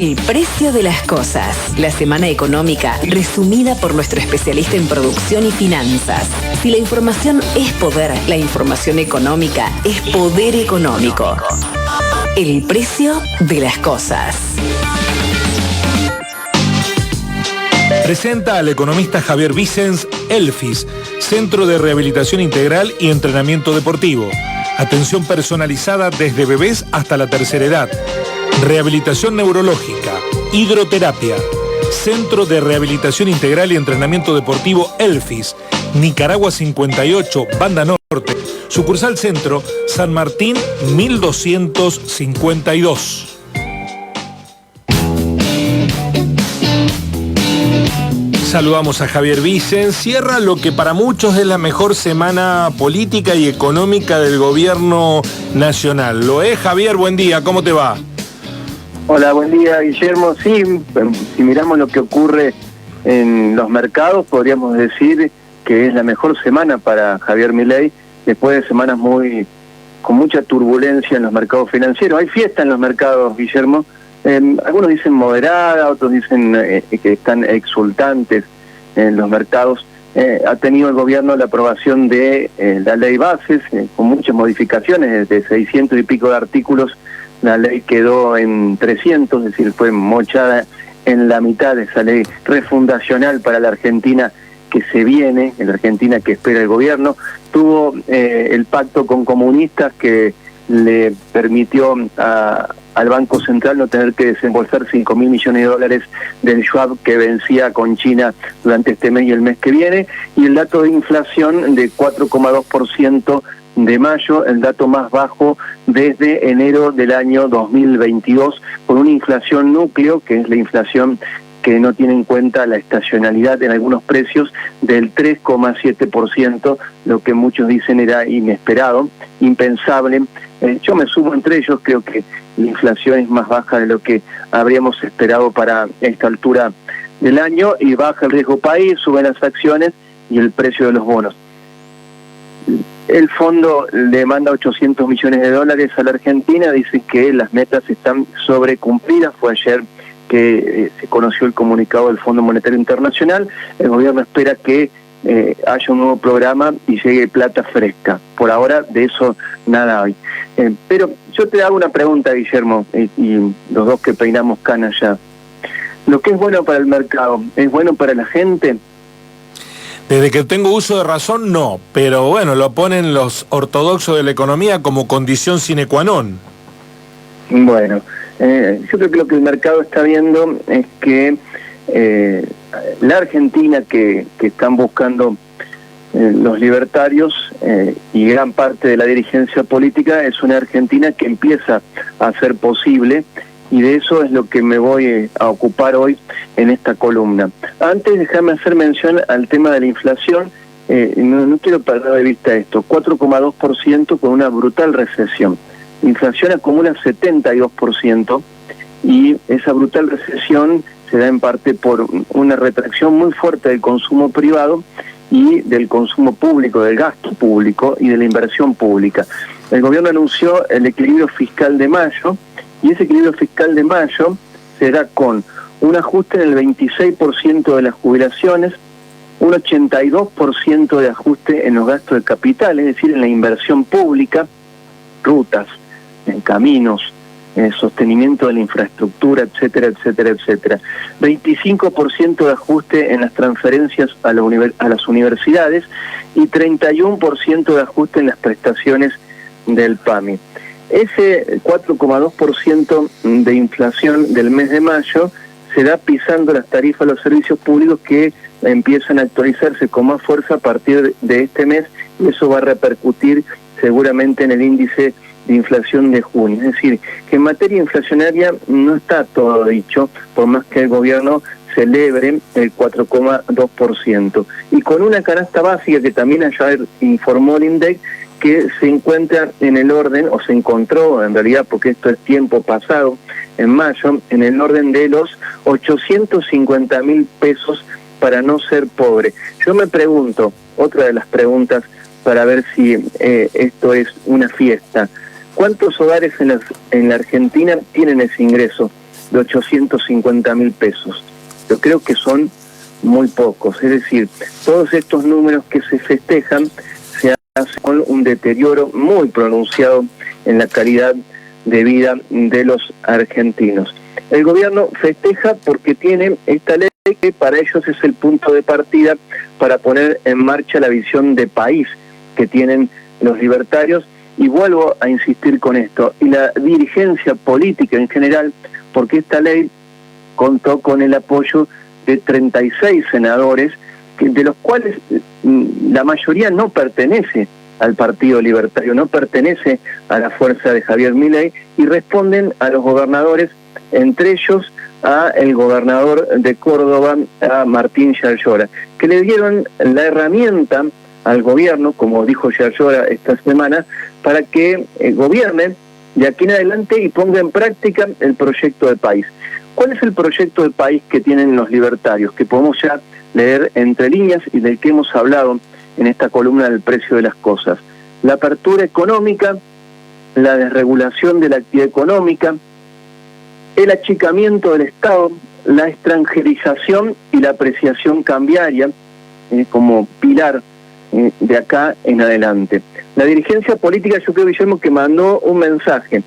El precio de las cosas. La semana económica resumida por nuestro especialista en producción y finanzas. Si la información es poder, la información económica es poder económico. El precio de las cosas. Presenta al economista Javier Vicens Elfis, Centro de Rehabilitación Integral y Entrenamiento Deportivo. Atención personalizada desde bebés hasta la tercera edad. Rehabilitación neurológica, hidroterapia, Centro de Rehabilitación Integral y Entrenamiento Deportivo Elfis, Nicaragua 58, Banda Norte, sucursal Centro, San Martín 1252. Saludamos a Javier Vicens. Cierra lo que para muchos es la mejor semana política y económica del gobierno nacional. ¿Lo es, Javier? Buen día, ¿cómo te va? Hola, buen día, Guillermo. Sí, si miramos lo que ocurre en los mercados, podríamos decir que es la mejor semana para Javier Milei, después de semanas con mucha turbulencia en los mercados financieros. Hay fiesta en los mercados, Guillermo. Algunos dicen moderada, otros dicen que están exultantes en los mercados. Ha tenido el gobierno la aprobación de la ley bases, con muchas modificaciones, de 600 y pico de artículos. La ley quedó en 300, es decir, fue mochada en la mitad de esa ley refundacional para la Argentina que se viene, en la Argentina que espera el gobierno. Tuvo el pacto con comunistas que le permitió al Banco Central no tener que desembolsar 5.000 millones de dólares del Schwab que vencía con China durante este mes y el mes que viene, y el dato de inflación de 4,2% de mayo, el dato más bajo desde enero del año 2022, con una inflación núcleo, que es la inflación que no tiene en cuenta la estacionalidad en algunos precios, del 3,7%, lo que muchos dicen era inesperado, impensable. Yo me sumo entre ellos, creo que la inflación es más baja de lo que habríamos esperado para esta altura del año, y baja el riesgo país, suben las acciones y el precio de los bonos. El fondo le manda 800 millones de dólares a la Argentina, dice que las metas están sobrecumplidas. Fue ayer que se conoció el comunicado del Fondo Monetario Internacional. El gobierno espera que haya un nuevo programa y llegue plata fresca. Por ahora de eso nada hay. Pero yo te hago una pregunta, Guillermo, y los dos que peinamos canas ya. ¿Lo que es bueno para el mercado es bueno para la gente? Desde que tengo uso de razón, no, pero bueno, lo ponen los ortodoxos de la economía como condición sine qua non. Bueno, yo creo que lo que el mercado está viendo es que la Argentina que están buscando los libertarios y gran parte de la dirigencia política es una Argentina que empieza a ser posible, y de eso es lo que me voy a ocupar hoy en esta columna. Antes, déjame hacer mención al tema de la inflación. No quiero perder de vista esto. 4,2% con una brutal recesión. La inflación acumula 72%, y esa brutal recesión se da en parte por una retracción muy fuerte del consumo privado y del consumo público, del gasto público y de la inversión pública. El gobierno anunció el equilibrio fiscal de mayo, y ese equilibrio fiscal de mayo será con un ajuste del 26% de las jubilaciones, un 82% de ajuste en los gastos de capital, es decir, en la inversión pública, rutas, en caminos, en sostenimiento de la infraestructura, etcétera, etcétera, etcétera. 25% de ajuste en las transferencias a las universidades y 31% de ajuste en las prestaciones del PAMI. Ese 4,2% de inflación del mes de mayo será pisando las tarifas a los servicios públicos, que empiezan a actualizarse con más fuerza a partir de este mes, y eso va a repercutir seguramente en el índice de inflación de junio. Es decir, que en materia inflacionaria no está todo dicho, por más que el gobierno celebre el 4,2%. Y con una canasta básica que también ayer informó el INDEC, que se encuentra en el orden, o se encontró en realidad, porque esto es tiempo pasado, en mayo, en el orden de los 850.000 pesos para no ser pobre. Yo me pregunto, otra de las preguntas para ver si esto es una fiesta, ¿cuántos hogares en la Argentina tienen ese ingreso de 850.000 pesos. Yo creo que son muy pocos, es decir, todos estos números que se festejan se hacen con un deterioro muy pronunciado en la calidad de vida de los argentinos. El gobierno festeja porque tiene esta ley que para ellos es el punto de partida para poner en marcha la visión de país que tienen los libertarios, y vuelvo a insistir con esto, y la dirigencia política en general, porque esta ley contó con el apoyo de 36 senadores, de los cuales la mayoría no pertenece al Partido Libertario, no pertenece a la fuerza de Javier Milei, y responden a los gobernadores, entre ellos a el gobernador de Córdoba, a Martín Yarlora, que le dieron la herramienta al gobierno, como dijo Yarlora esta semana, para que gobierne de aquí en adelante y ponga en práctica el proyecto de país. ¿Cuál es el proyecto de país que tienen los libertarios? Que podemos ya leer entre líneas y del que hemos hablado en esta columna del precio de las cosas. La apertura económica, la desregulación de la actividad económica, el achicamiento del Estado, la extranjerización y la apreciación cambiaria como pilar de acá en adelante. La dirigencia política, yo creo, Guillermo, que mandó un mensaje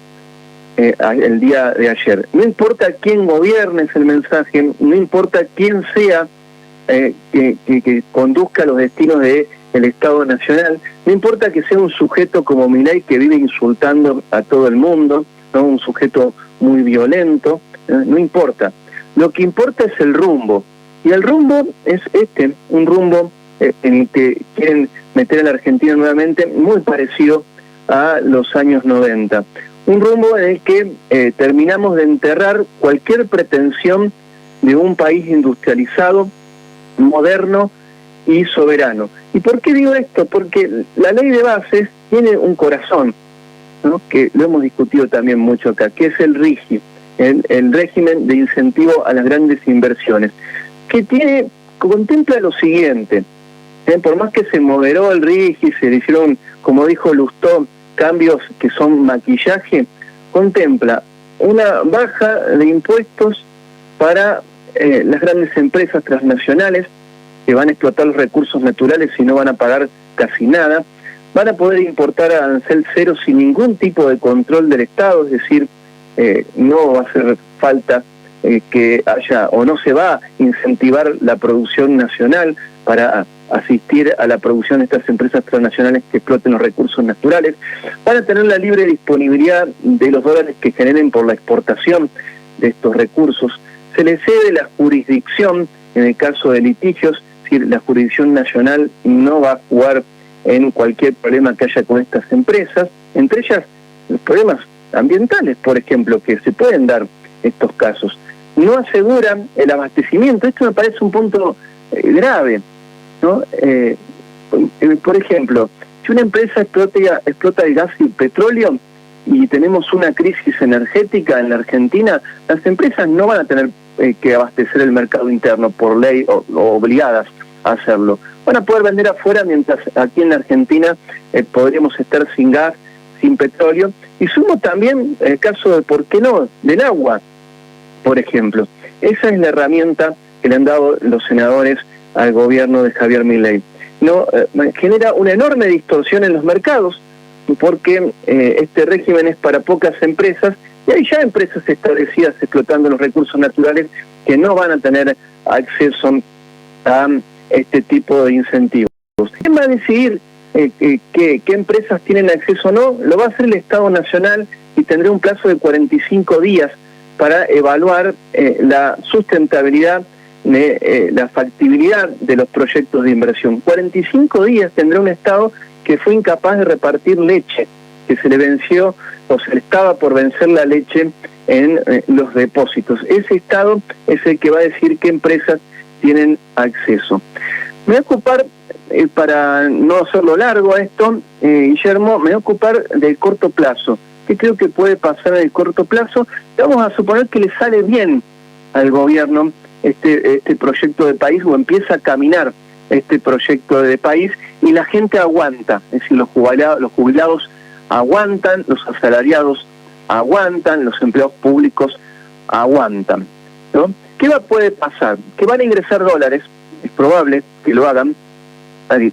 el día de ayer. No importa quién gobierne, es el mensaje, no importa quién sea que conduzca los destinos del Estado Nacional, no importa que sea un sujeto como Milei que vive insultando a todo el mundo, ¿no? Un sujeto muy violento, no importa. Lo que importa es el rumbo, y el rumbo es un rumbo en el que quieren meter a la Argentina nuevamente, muy parecido a los años 90. Un rumbo en el que terminamos de enterrar cualquier pretensión de un país industrializado, moderno y soberano. ¿Y por qué digo esto? Porque la ley de bases tiene un corazón, ¿no? Que lo hemos discutido también mucho acá, que es el RIGI, el régimen de incentivo a las grandes inversiones, que contempla lo siguiente. Por más que se moderó el RIGI, se le hicieron, como dijo Lustó, cambios que son maquillaje, contempla una baja de impuestos para las grandes empresas transnacionales que van a explotar los recursos naturales y no van a pagar casi nada, van a poder importar a arancel cero sin ningún tipo de control del Estado, es decir, no va a hacer falta que haya, o no se va a incentivar la producción nacional para asistir a la producción de estas empresas transnacionales que exploten los recursos naturales, van a tener la libre disponibilidad de los dólares que generen por la exportación de estos recursos, se les cede la jurisdicción en el caso de litigios, es decir, la jurisdicción nacional no va a jugar en cualquier problema que haya con estas empresas, entre ellas los problemas ambientales, por ejemplo, que se pueden dar estos casos. No aseguran el abastecimiento, esto me parece un punto grave, ¿no? Por ejemplo, si una empresa explota el gas y el petróleo y tenemos una crisis energética en la Argentina, las empresas no van a tener que abastecer el mercado interno por ley o obligadas a hacerlo. Van a poder vender afuera, mientras aquí en la Argentina podríamos estar sin gas, sin petróleo. Y sumo también el caso de, ¿por qué no?, del agua, por ejemplo. Esa es la herramienta que le han dado los senadores al gobierno de Javier Milei. No, genera una enorme distorsión en los mercados, porque este régimen es para pocas empresas, y hay ya empresas establecidas explotando los recursos naturales que no van a tener acceso a este tipo de incentivos. ¿Quién va a decidir qué empresas tienen acceso o no? Lo va a hacer el Estado Nacional, y tendrá un plazo de 45 días para evaluar la sustentabilidad, la factibilidad de los proyectos de inversión. 45 días tendrá un Estado que fue incapaz de repartir leche, que se le venció o se le estaba por vencer la leche en los depósitos. Ese Estado es el que va a decir qué empresas tienen acceso. Me voy a ocupar, para no hacerlo largo a esto, Guillermo, me voy a ocupar del corto plazo. ¿Qué creo que puede pasar en el corto plazo? Vamos a suponer que le sale bien al gobierno este proyecto de país, o empieza a caminar este proyecto de país, y la gente aguanta, es decir, los jubilados aguantan, los asalariados aguantan, los empleados públicos aguantan, ¿no? ¿Qué puede pasar? Que van a ingresar dólares, es probable que lo hagan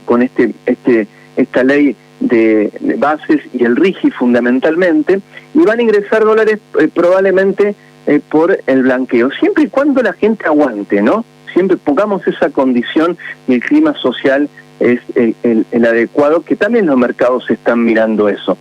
con esta ley de bases y el RIGI fundamentalmente, y van a ingresar dólares probablemente por el blanqueo, siempre y cuando la gente aguante, ¿no? Siempre pongamos esa condición y el clima social es el adecuado, que también los mercados están mirando eso.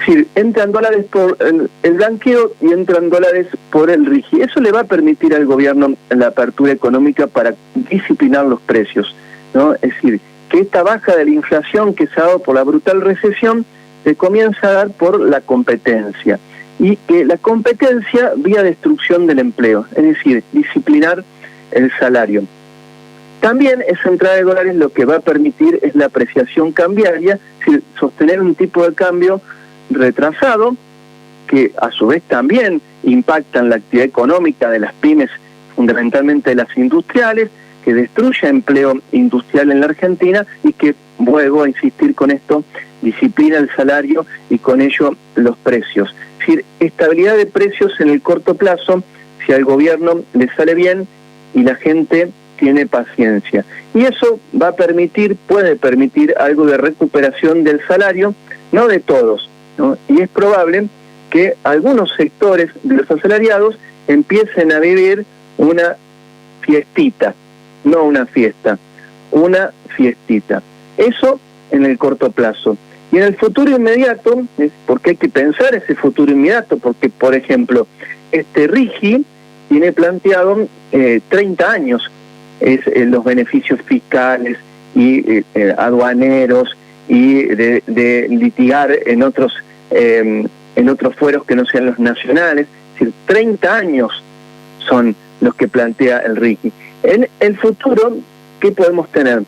Es decir, entran dólares por el blanqueo y entran dólares por el RIGI. Eso le va a permitir al gobierno la apertura económica para disciplinar los precios, ¿no? Es decir, que esta baja de la inflación que se ha dado por la brutal recesión se comienza a dar por la competencia, y que la competencia vía destrucción del empleo, es decir, disciplinar el salario. También esa entrada de dólares lo que va a permitir es la apreciación cambiaria, es decir, sostener un tipo de cambio retrasado, que a su vez también impactan la actividad económica de las pymes, fundamentalmente de las industriales, que destruye empleo industrial en la Argentina y que, vuelvo a insistir con esto, disciplina el salario y con ello los precios. Es decir, estabilidad de precios en el corto plazo, si al gobierno le sale bien y la gente tiene paciencia. Y eso va a permitir, puede permitir algo de recuperación del salario, no de todos, ¿no? Y es probable que algunos sectores de los asalariados empiecen a vivir una fiestita, no una fiesta, una fiestita. Eso en el corto plazo. Y en el futuro inmediato, porque hay que pensar ese futuro inmediato, porque, por ejemplo, este RIGI tiene planteado 30 años los beneficios fiscales y aduaneros y de litigar en otros fueros que no sean los nacionales. Es decir, 30 años son los que plantea el RIGI. En el futuro, ¿qué podemos tener?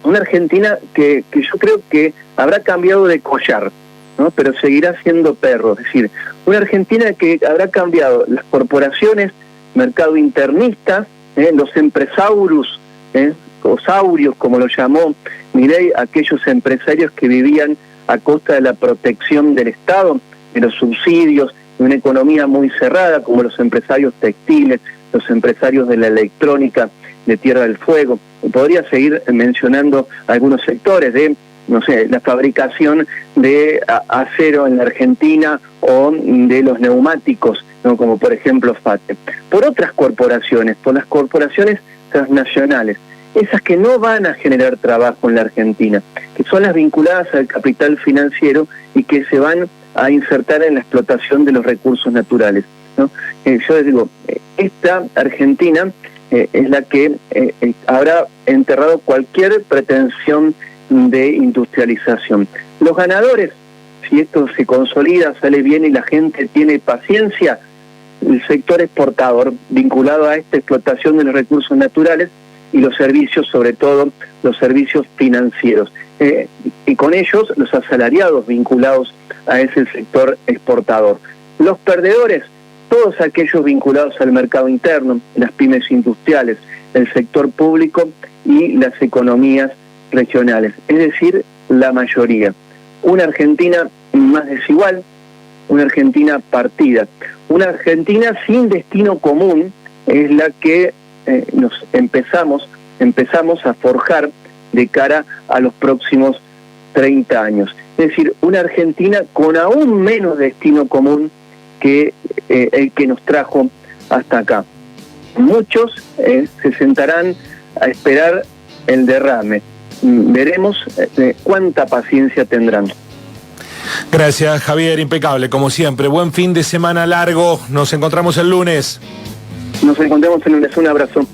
Una Argentina que yo creo que habrá cambiado de collar, ¿no? Pero seguirá siendo perro. Es decir, una Argentina que habrá cambiado las corporaciones, mercado internistas, los empresaurus, o saurios, como lo llamó Milei, aquellos empresarios que vivían a costa de la protección del Estado, de los subsidios, de una economía muy cerrada, como los empresarios textiles, los empresarios de la electrónica, de Tierra del Fuego. Podría seguir mencionando algunos sectores de, no sé, la fabricación de acero en la Argentina o de los neumáticos, ¿no? Como por ejemplo FATE. Por otras corporaciones, por las corporaciones transnacionales, esas que no van a generar trabajo en la Argentina, que son las vinculadas al capital financiero y que se van a insertar en la explotación de los recursos naturales, ¿no? Yo les digo, esta Argentina es la que habrá enterrado cualquier pretensión de industrialización. Los ganadores, si esto se consolida, sale bien y la gente tiene paciencia, el sector exportador vinculado a esta explotación de los recursos naturales y los servicios, sobre todo los servicios financieros. Y con ellos los asalariados vinculados a ese sector exportador. Los perdedores, todos aquellos vinculados al mercado interno, las pymes industriales, el sector público y las economías regionales, es decir, la mayoría. Una Argentina más desigual, una Argentina partida, una Argentina sin destino común es la que nos empezamos a forjar de cara a los próximos 30 años. Es decir, una Argentina con aún menos destino común que el que nos trajo hasta acá. Muchos se sentarán a esperar el derrame. Veremos cuánta paciencia tendrán. Gracias, Javier, impecable, como siempre. Buen fin de semana largo. Nos encontramos el lunes. Nos encontramos el lunes. Un abrazo.